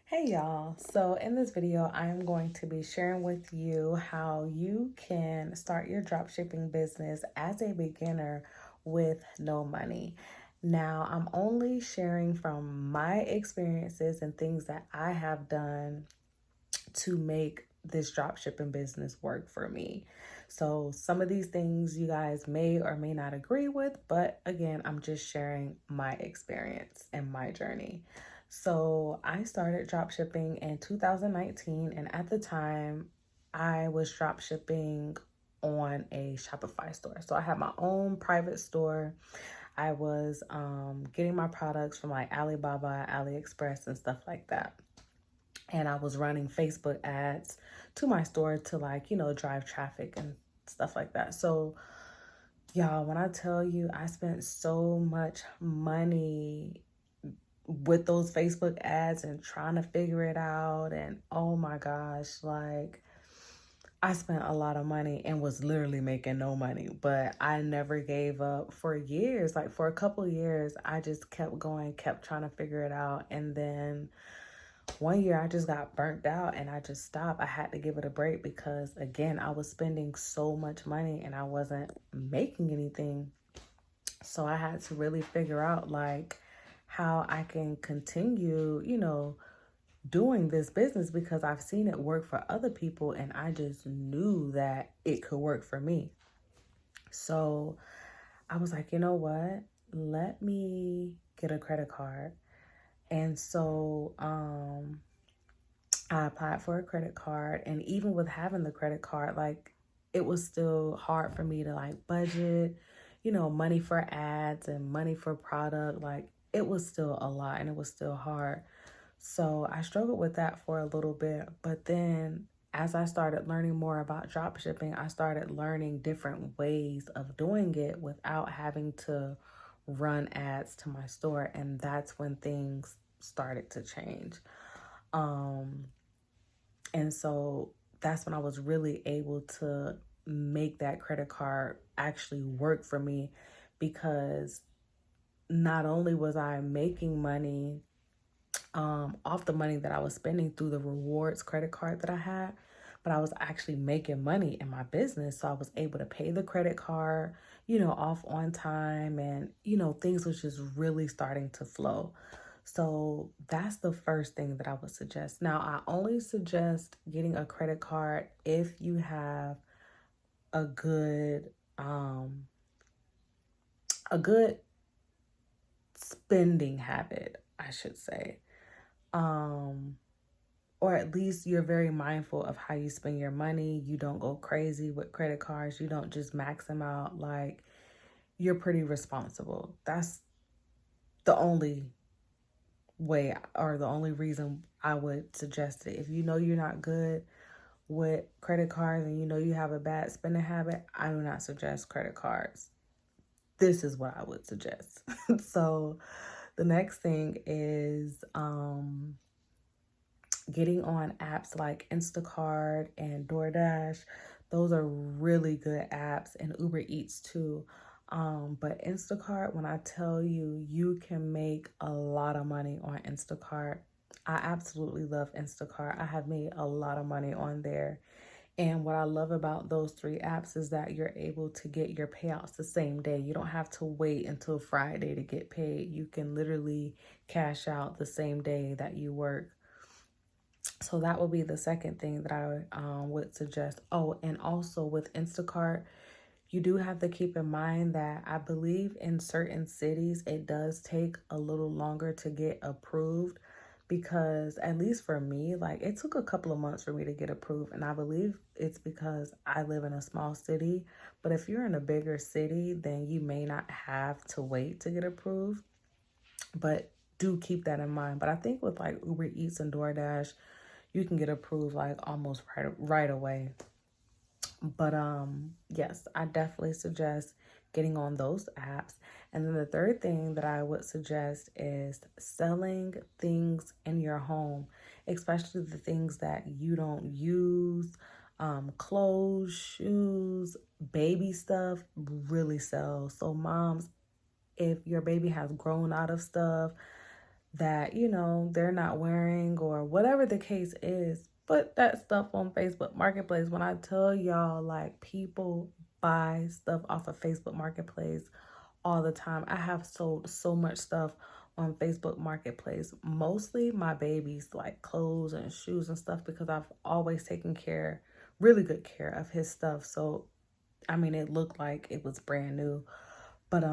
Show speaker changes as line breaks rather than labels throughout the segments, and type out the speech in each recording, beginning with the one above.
Hey y'all, so in this video I am going to be sharing with you how you can start your dropshipping business as a beginner with no money. Now I'm only sharing from my experiences and things that I have done to make this dropshipping business work for me. So some of these things you guys may or may not agree with, but again, I'm just sharing my experience and my journey. So I started dropshipping in 2019, and at the time, I was dropshipping on a Shopify store. So I had my own private store. I was getting my products from like Alibaba, AliExpress, and stuff like that. And I was running Facebook ads to my store to drive traffic and stuff like that. So y'all, when I tell you I spent so much money with those Facebook ads and trying to figure it out, and oh my gosh, like I spent a lot of money and was literally making no money, but I never gave up for years. Like for a couple of years, I just kept going, kept trying to figure it out. And then one year I just got burnt out and I just stopped. I had to give it a break because again, I was spending so much money and I wasn't making anything. So I had to really figure out like how I can continue, doing this business because I've seen it work for other people and I just knew that it could work for me. So I was like, you know what? Let me get a credit card. And so I applied for a credit card, and even with having the credit card, like it was still hard for me to like budget, money for ads and money for product. Like it was still a lot and it was still hard. So I struggled with that for a little bit. But then as I started learning more about drop shipping, I started learning different ways of doing it without having to run ads to my store. And that's when things started to change. And so that's when I was really able to make that credit card actually work for me, because not only was I making money off the money that I was spending through the rewards credit card that I had, but I was actually making money in my business. So I was able to pay the credit card, off on time, and, things was just really starting to flow. So that's the first thing that I would suggest. Now, I only suggest getting a credit card if you have a good a good spending habit, I should say. Or at least you're very mindful of how you spend your money. You don't go crazy with credit cards. You don't just max them out. Like, you're pretty responsible. That's the only way or the only reason I would suggest it. If you know you're not good with credit cards and you know you have a bad spending habit, I do not suggest credit cards. This is what I would suggest. So the next thing is getting on apps like Instacart and DoorDash. Those are really good apps, and UberEats too. But Instacart, when I tell you, you can make a lot of money on Instacart. I absolutely love Instacart. I have made a lot of money on there. And what I love about those three apps is that you're able to get your payouts the same day. You don't have to wait until Friday to get paid. You can literally cash out the same day that you work. So that would be the second thing that I would suggest. Oh, and also with Instacart, you do have to keep in mind that I believe in certain cities, it does take a little longer to get approved, because at least for me, like it took a couple of months for me to get approved. And I believe it's because I live in a small city. But if you're in a bigger city, then you may not have to wait to get approved. But do keep that in mind. But I think with like Uber Eats and DoorDash, you can get approved like almost right away. But yes, I definitely suggest getting on those apps. And then the third thing that I would suggest is selling things in your home, especially the things that you don't use. Clothes, shoes, baby stuff really sells. So moms, if your baby has grown out of stuff, that, you know, they're not wearing or whatever the case is. Put that stuff on Facebook Marketplace. When I tell y'all, like, people buy stuff off of Facebook Marketplace all the time. I have sold so much stuff on Facebook Marketplace, mostly my baby's like clothes and shoes and stuff, because I've always taken care, really good care of his stuff. So, I mean, it looked like it was brand new. But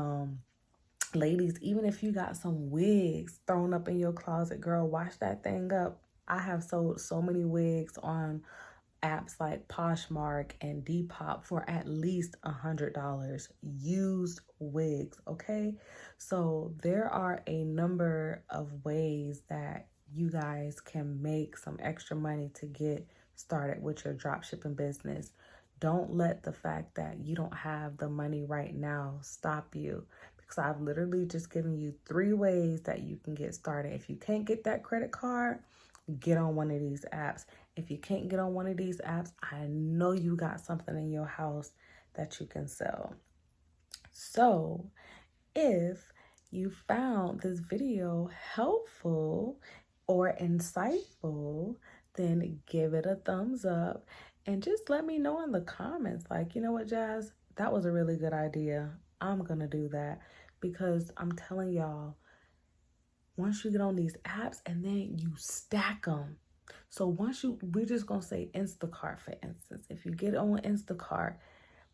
ladies, even if you got some wigs thrown up in your closet, girl, wash that thing up. I have sold so many wigs on apps like Poshmark and Depop for at least $100 used wigs. Okay, so there are a number of ways that you guys can make some extra money to get started with your dropshipping business. Don't let the fact that you don't have the money right now stop you, because I've literally just given you 3 ways that you can get started. If you can't get that credit card, get on one of these apps. If you can't get on one of these apps, I know you got something in your house that you can sell. So if you found this video helpful or insightful, then give it a thumbs up and just let me know in the comments, like, you know what, Jazz, that was a really good idea. I'm gonna do that, because I'm telling y'all, once you get on these apps and then you stack them. So we're just gonna say Instacart, for instance. If you get on Instacart,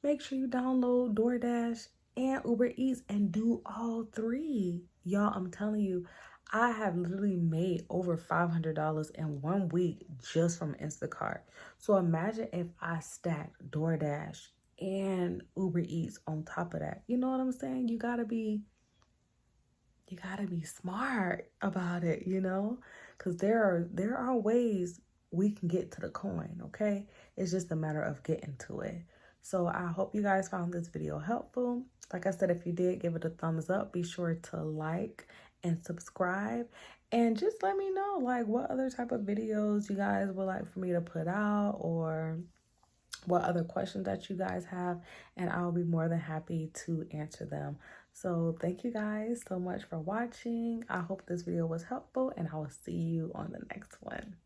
make sure you download DoorDash and UberEats and do all 3. Y'all, I'm telling you, I have literally made over $500 in 1 week just from Instacart. So imagine if I stacked DoorDash and UberEats on top of that. You know what I'm saying? You gotta be smart about it, you know, because there are ways we can get to the coin. Okay, it's just a matter of getting to it. So I hope you guys found this video helpful. Like I said, if you did, give it a thumbs up. Be sure to like and subscribe, and just let me know, like, what other type of videos you guys would like for me to put out, or what other questions that you guys have, and I'll be more than happy to answer them. So thank you guys so much for watching. I hope this video was helpful, and I will see you on the next one.